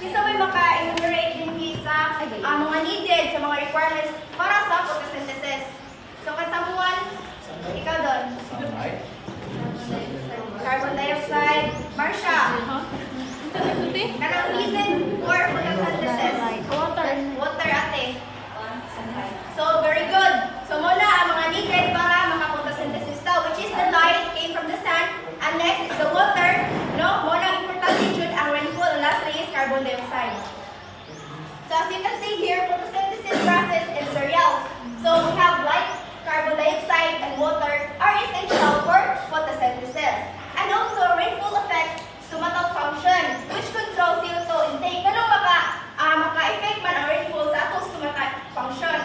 Isa may maka-enumerate din sa mga needed, sa mga requirements para sa photosynthesis. So, kasamuan, ikaw doon. Carbon dioxide, Marsha. Kanang needed for photosynthesis. Water ate. So, very good. So, muna ang mga needed para maka-photosynthesis daw, which is the light came from the sun, and next is the water. No? Muna importante dyan ang rainfall, and lastly is carbon dioxide. So, as you can see here, photosynthesis process in cereals. So, we have light, carbon dioxide, and water are essential for photosynthesis. And also, rainfall affects stomatal function, which controls CO2 intake. Ganun maka-effect man ang rainfall sa atong stomatal function,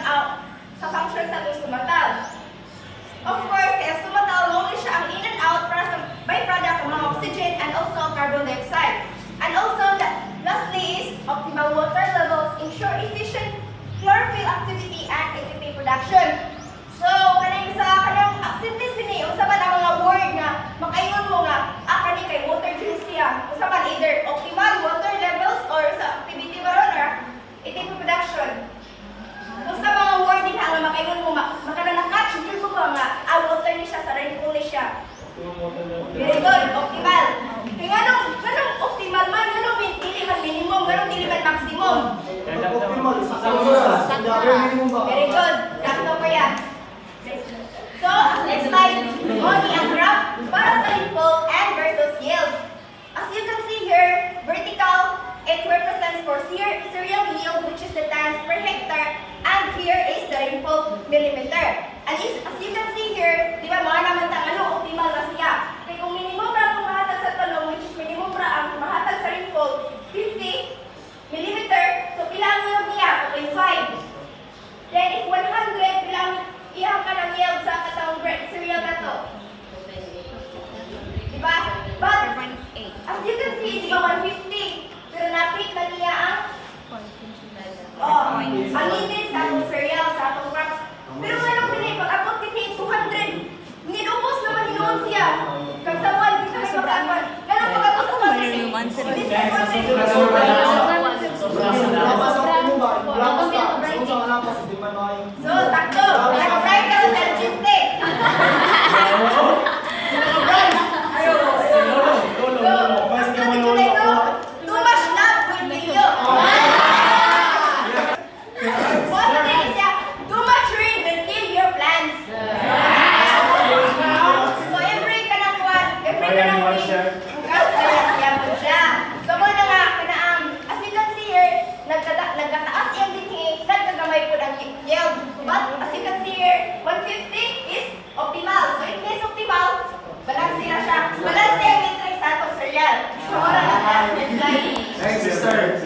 sa function sa atong stomatal. Of course, kaya stomatal, only siya ang in and out para sa byproduct ng mga oxygen and also carbon dioxide. And also, lastly is optimal water levels ensure efficient chlorophyll activity and ATP production. So, kanang synthesis ni, usapan ang mga word na makaingon mo nga, kani kay water juice siya. Usapan either optimal water levels or sa activity baron or ATP production. Usa mga word din nga makaingon mo makana na-catch mo ba nga water ni siya sa rainfall ni siya. Very good, optimal. Kaya ganong optimal man, ganong dili man minimum, ganong dili man maximum. Very good, sakto pa yan. So, next slide, only ang graph para sa rainfall and versus yield. As you can see here, vertical, it represents for cereal yield, which is the tons per hectare, and here is the rainfall millimeter. And as you can see here, di ba mga naman ang optimal na siya. Kaya kung minimum ra ang mahatag sa talong, which is minimum ra ang mahatag sa rainfall, 50 millimeter, so pilang yield niya, 2.5. Then if 100, pilang iyang ka ng yield sa katawang cereal na to. Diba? But, as you can see, di ba 150? Pero napit na niya ang needed sa atong cereal, sa atong crops. Pero anong pinay, pag-abot din 200, nilubos naman hinoon siya. Kag sa one, bisa may pag-abot. Ganang pag-abot sa one, so, sakto. Nag-try ka sa Argente. Too much love will be you. Too much rain will kill your plants. So, every kanang so, muna nga, as you can see here, nagkataas yung dinhi, nagkagamay po ng yield. But, as you can see here, 150 is optimal. So, in case optimal, balansi na siya. Balansi ang matrix sa atong cereal. So, muna nga, next slide. Next, sister.